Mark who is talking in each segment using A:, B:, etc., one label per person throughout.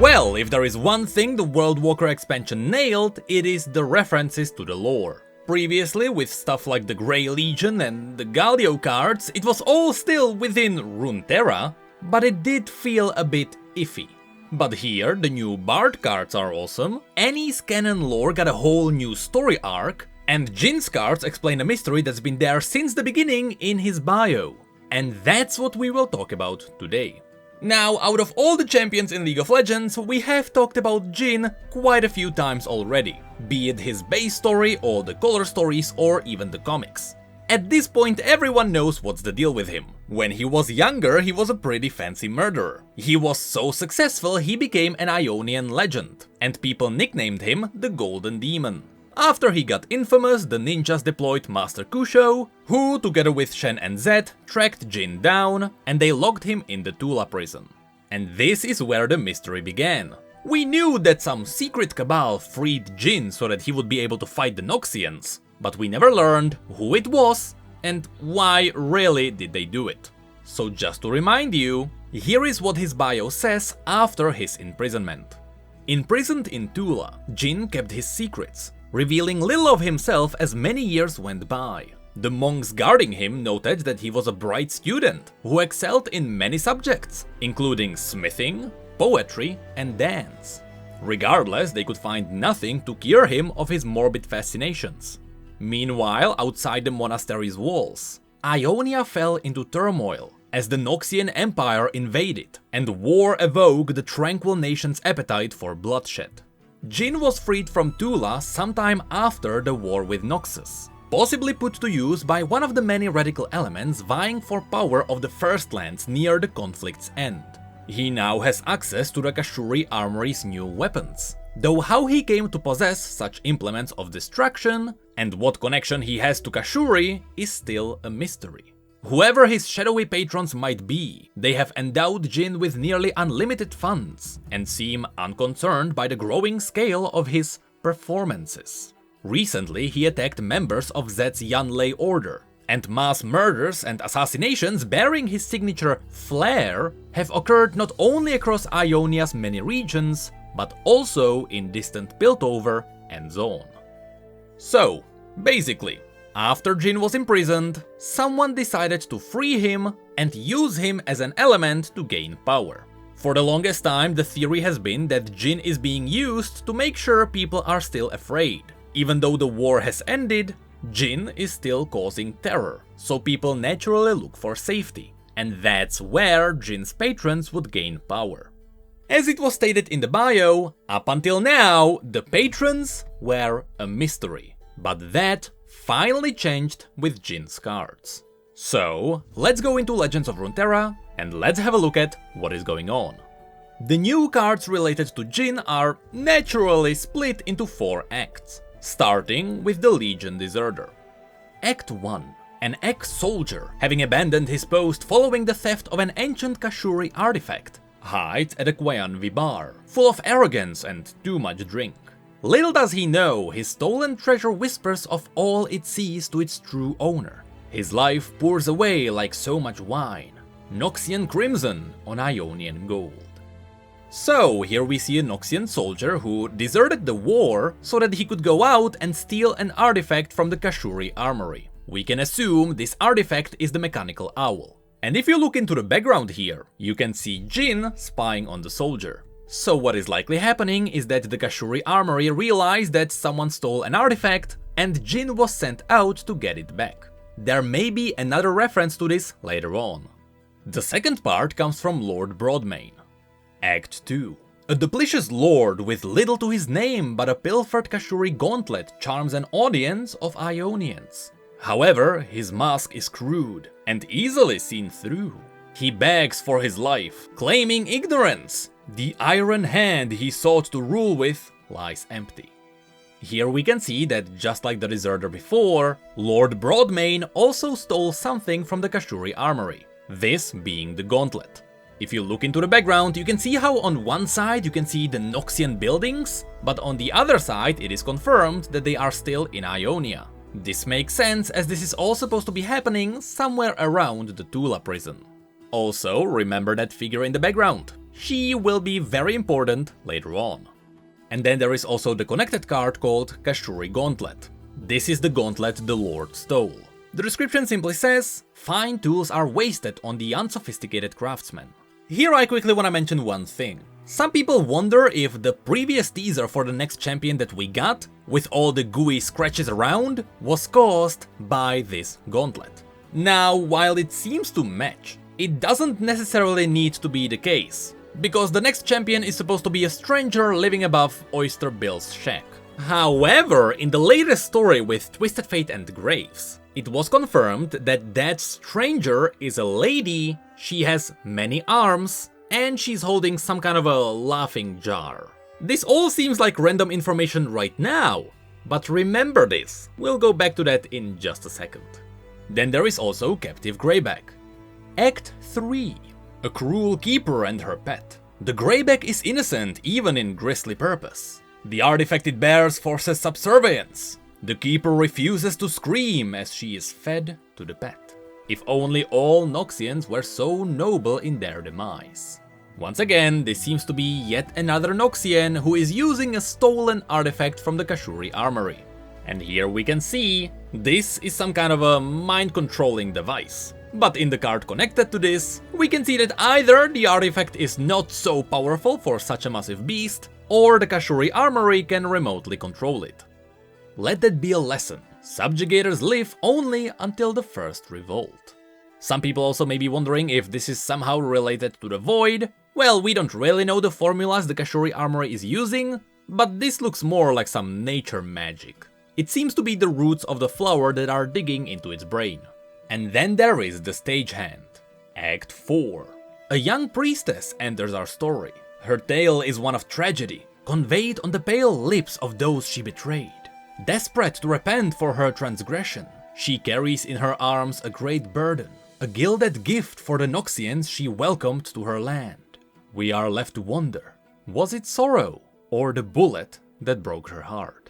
A: Well, if there is one thing the World Walker expansion nailed, it is the references to the lore. Previously, with stuff like the Grey Legion and the Galio cards, it was all still within Runeterra, but it did feel a bit iffy. But here, the new Bard cards are awesome, Annie's canon lore got a whole new story arc, and Jhin's cards explain a mystery that's been there since the beginning in his bio. And that's what we will talk about today. Now, out of all the champions in League of Legends, we have talked about Jhin quite a few times already, be it his base story or the color stories or even the comics. At this point, everyone knows what's the deal with him. When he was younger, he was a pretty fancy murderer. He was so successful he became an Ionian legend, and people nicknamed him the Golden Demon. After he got infamous, the ninjas deployed Master Kusho, who, together with Shen and Zed, tracked Jhin down, and they locked him in the Tula prison. And this is where the mystery began. We knew that some secret cabal freed Jhin so that he would be able to fight the Noxians, but we never learned who it was, and why really did they do it. So just to remind you, here is what his bio says after his imprisonment. Imprisoned in Tula, Jhin kept his secrets, revealing little of himself as many years went by. The monks guarding him noted that he was a bright student who excelled in many subjects, including smithing, poetry, and dance. Regardless, they could find nothing to cure him of his morbid fascinations. Meanwhile, outside the monastery's walls, Ionia fell into turmoil as the Noxian Empire invaded, and war evoked the tranquil nation's appetite for bloodshed. Jhin was freed from Tula sometime after the war with Noxus, possibly put to use by one of the many radical elements vying for power of the First Lands near the conflict's end. He now has access to the Kashuri Armory's new weapons, though how he came to possess such implements of destruction and what connection he has to Kashuri is still a mystery. Whoever his shadowy patrons might be, they have endowed Jhin with nearly unlimited funds and seem unconcerned by the growing scale of his performances. Recently, he attacked members of Zed's Yanlei Order, and mass murders and assassinations bearing his signature flair have occurred not only across Ionia's many regions, but also in distant Piltover and Zone. So, basically, after Jhin was imprisoned, someone decided to free him and use him as an element to gain power. For the longest time, the theory has been that Jhin is being used to make sure people are still afraid. Even though the war has ended, Jhin is still causing terror, so people naturally look for safety. And that's where Jin's patrons would gain power. As it was stated in the bio, up until now, the patrons were a mystery. But that finally changed with Jhin's cards. So, let's go into Legends of Runeterra and let's have a look at what is going on. The new cards related to Jhin are naturally split into 4 acts, starting with the Legion Deserter. Act 1. An ex-soldier, having abandoned his post following the theft of an ancient Kashuri artifact, hides at a Kwayanvi bar, full of arrogance and too much drink. Little does he know, his stolen treasure whispers of all it sees to its true owner. His life pours away like so much wine, Noxian crimson on Ionian gold. So, here we see a Noxian soldier who deserted the war so that he could go out and steal an artifact from the Kashuri Armory. We can assume this artifact is the Mechanical Owl. And if you look into the background here, you can see Jhin spying on the soldier. So what is likely happening is that the Kashuri Armory realized that someone stole an artifact and Jhin was sent out to get it back. There may be another reference to this later on. The second part comes from Lord Broadmane. Act 2. A duplicitous lord with little to his name but a pilfered Kashuri gauntlet charms an audience of Ionians. However, his mask is crude and easily seen through. He begs for his life, claiming ignorance. The iron hand he sought to rule with lies empty. Here we can see that just like the deserter before, Lord Broadmane also stole something from the Kashuri Armory, this being the gauntlet. If you look into the background, you can see how on one side you can see the Noxian buildings, but on the other side it is confirmed that they are still in Ionia. This makes sense as this is all supposed to be happening somewhere around the Tula prison. Also, remember that figure in the background. She will be very important later on. And then there is also the connected card called Kashuri Gauntlet. This is the gauntlet the Lord stole. The description simply says, fine tools are wasted on the unsophisticated craftsman. Here I quickly want to mention one thing. Some people wonder if the previous teaser for the next champion that we got, with all the gooey scratches around, was caused by this gauntlet. Now, while it seems to match, it doesn't necessarily need to be the case, because the next champion is supposed to be a stranger living above Oyster Bill's shack. However, in the latest story with Twisted Fate and Graves, it was confirmed that that stranger is a lady, she has many arms, and she's holding some kind of a laughing jar. This all seems like random information right now, but remember this, we'll go back to that in just a second. Then there is also Captive Greyback. Act 3. A cruel keeper and her pet. The Greyback is innocent even in grisly purpose. The artifact it bears forces subservience. The keeper refuses to scream as she is fed to the pet. If only all Noxians were so noble in their demise. Once again, this seems to be yet another Noxian who is using a stolen artifact from the Kashuri Armory. And here we can see, this is some kind of a mind-controlling device. But in the card connected to this, we can see that either the artifact is not so powerful for such a massive beast, or the Kashuri Armory can remotely control it. Let that be a lesson. Subjugators live only until the first revolt. Some people also may be wondering if this is somehow related to the Void. Well, we don't really know the formulas the Kashuri Armory is using, but this looks more like some nature magic. It seems to be the roots of the flower that are digging into its brain. And then there is the stagehand. Act 4. A young priestess enters our story. Her tale is one of tragedy, conveyed on the pale lips of those she betrayed. Desperate to repent for her transgression, she carries in her arms a great burden, a gilded gift for the Noxians she welcomed to her land. We are left to wonder, was it sorrow or the bullet that broke her heart?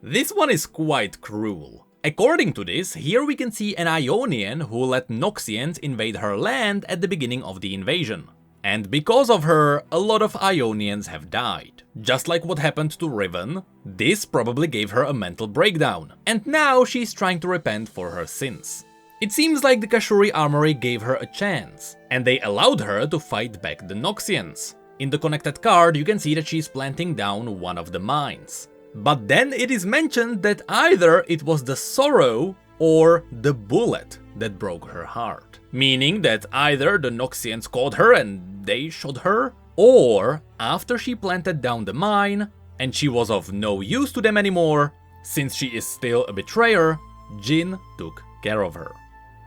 A: This one is quite cruel. According to this, here we can see an Ionian who let Noxians invade her land at the beginning of the invasion. And because of her, a lot of Ionians have died. Just like what happened to Riven, this probably gave her a mental breakdown, and now she's trying to repent for her sins. It seems like the Kashuri Armory gave her a chance, and they allowed her to fight back the Noxians. In the connected card, you can see that she's planting down one of the mines. But then it is mentioned that either it was the sorrow or the bullet that broke her heart. Meaning that either the Noxians caught her and they shot her, or after she planted down the mine and she was of no use to them anymore, since she is still a betrayer, Jhin took care of her.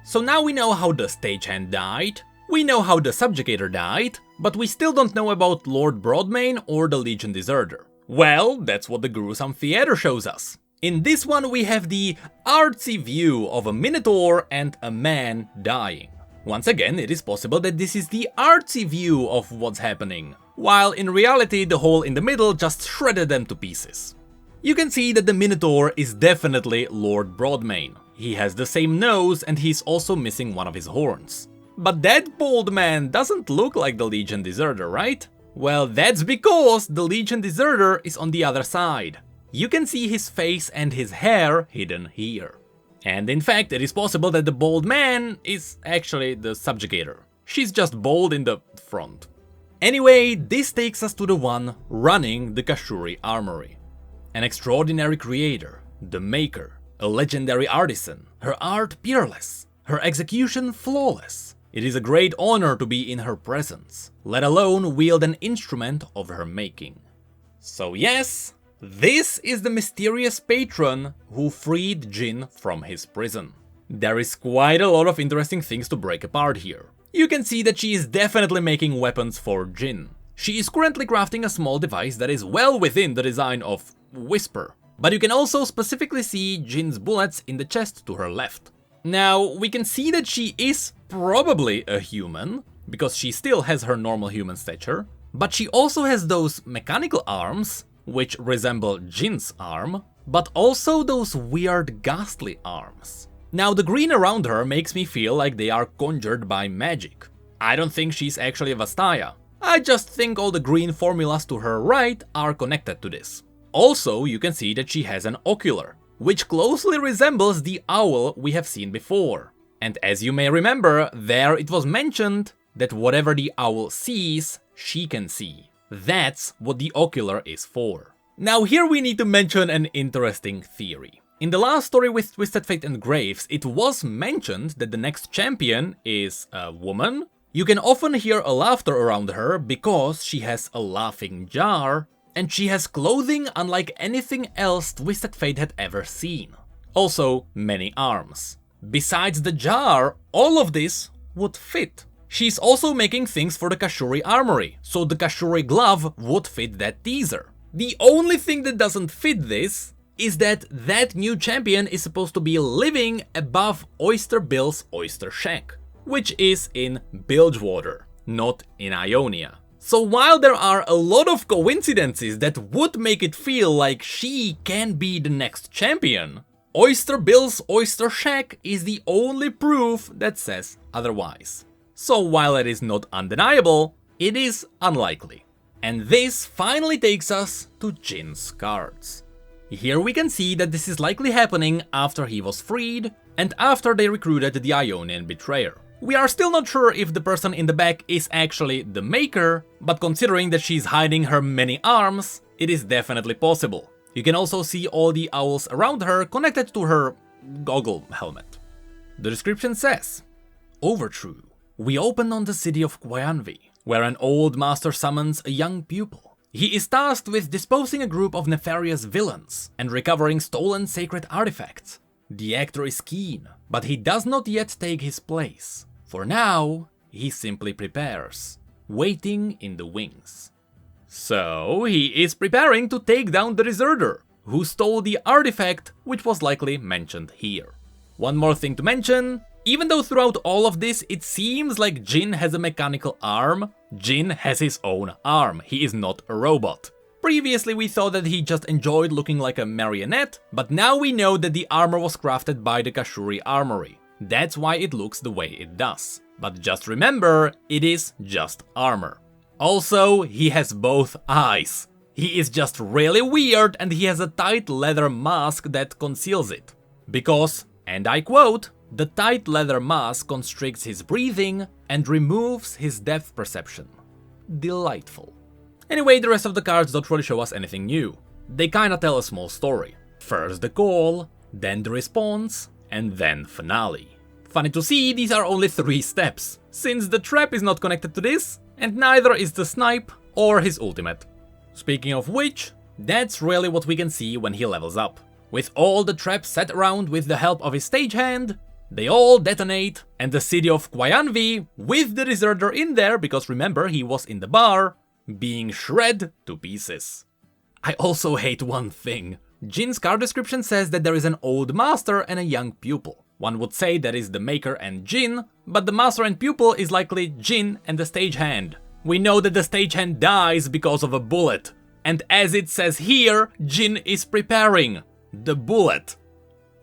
A: So now we know how the stagehand died, we know how the subjugator died, but we still don't know about Lord Broadmane or the Legion Deserter. Well, that's what the gruesome theater shows us. In this one we have the artsy view of a minotaur and a man dying. Once again, it is possible that this is the artsy view of what's happening, while in reality the hole in the middle just shredded them to pieces. You can see that the minotaur is definitely Lord Broadmane. He has the same nose and he's also missing one of his horns. But that bald man doesn't look like the Legion Deserter, right? Well, that's because the Legion Deserter is on the other side. You can see his face and his hair hidden here. And in fact, it is possible that the bald man is actually the subjugator. She's just bald in the front. Anyway, this takes us to the one running the Kashuri Armory. An extraordinary creator, the maker, a legendary artisan, her art peerless, her execution flawless. It is a great honor to be in her presence, let alone wield an instrument of her making. So yes, this is the mysterious patron who freed Jhin from his prison. There is quite a lot of interesting things to break apart here. You can see that she is definitely making weapons for Jhin. She is currently crafting a small device that is well within the design of Whisper. But you can also specifically see Jin's bullets in the chest to her left. Now, we can see that she is probably a human, because she still has her normal human stature, but she also has those mechanical arms, which resemble Jin's arm, but also those weird ghastly arms. Now, the green around her makes me feel like they are conjured by magic. I don't think she's actually a Vastaya. I just think all the green formulas to her right are connected to this. Also, you can see that she has an ocular, which closely resembles the owl we have seen before. And as you may remember, there it was mentioned that whatever the owl sees, she can see. That's what the ocular is for. Now here we need to mention an interesting theory. In the last story with Twisted Fate and Graves, it was mentioned that the next champion is a woman. You can often hear a laughter around her because she has a laughing jar, and she has clothing unlike anything else Twisted Fate had ever seen. Also, many arms. Besides the jar, all of this would fit. She's also making things for the Kashuri armory, so the Kashuri glove would fit that teaser. The only thing that doesn't fit this is that that new champion is supposed to be living above Oyster Bill's Oyster Shack, which is in Bilgewater, not in Ionia. So while there are a lot of coincidences that would make it feel like she can be the next champion, Oyster Bill's Oyster Shack is the only proof that says otherwise. So while it is not undeniable, it is unlikely. And this finally takes us to Jhin's cards. Here we can see that this is likely happening after he was freed and after they recruited the Ionian Betrayer. We are still not sure if the person in the back is actually the Maker, but considering that she's hiding her many arms, it is definitely possible. You can also see all the owls around her connected to her goggle helmet. The description says, Overtrue. We open on the city of Quyanvi, where an old master summons a young pupil. He is tasked with disposing a group of nefarious villains and recovering stolen sacred artifacts. The actor is keen, but he does not yet take his place. For now, he simply prepares, waiting in the wings. So, he is preparing to take down the deserter, who stole the artifact which was likely mentioned here. One more thing to mention, even though throughout all of this it seems like Jhin has a mechanical arm, Jhin has his own arm, he is not a robot. Previously we thought that he just enjoyed looking like a marionette, but now we know that the armor was crafted by the Kashuri armory. That's why it looks the way it does. But just remember, it is just armor. Also, he has both eyes. He is just really weird and he has a tight leather mask that conceals it. Because, and I quote, the tight leather mask constricts his breathing and removes his depth perception. Delightful. Anyway, the rest of the cards don't really show us anything new. They kinda tell a small story. First the call, then the response, and then finale. Funny to see, these are only 3 steps, since the trap is not connected to this, and neither is the snipe or his ultimate. Speaking of which, that's really what we can see when he levels up. With all the traps set around with the help of his stagehand, they all detonate, and the city of Quyanvi, with the deserter in there, because remember he was in the bar, being shred to pieces. I also hate one thing. Jhin's card description says that there is an old master and a young pupil. One would say that is the Maker and Jhin, but the master and pupil is likely Jhin and the stagehand. We know that the stagehand dies because of a bullet, and as it says here, Jhin is preparing the bullet.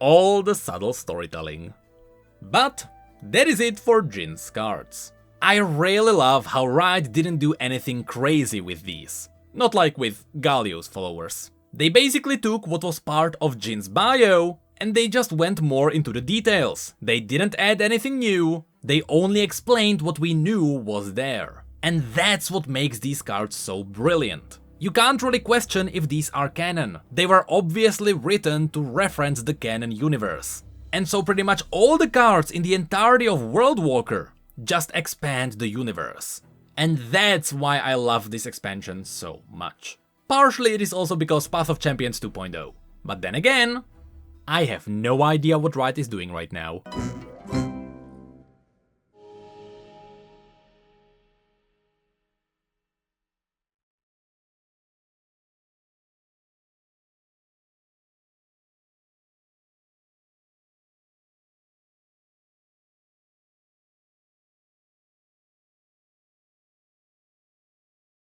A: All the subtle storytelling. But that is it for Jhin's cards. I really love how Riot didn't do anything crazy with these. Not like with Galio's followers. They basically took what was part of Jhin's bio and they just went more into the details. They didn't add anything new, they only explained what we knew was there. And that's what makes these cards so brilliant. You can't really question if these are canon. They were obviously written to reference the canon universe. And so pretty much all the cards in the entirety of World Walker just expand the universe. And that's why I love this expansion so much. Partially it is also because Path of Champions 2.0. But then again, I have no idea what Riot is doing right now.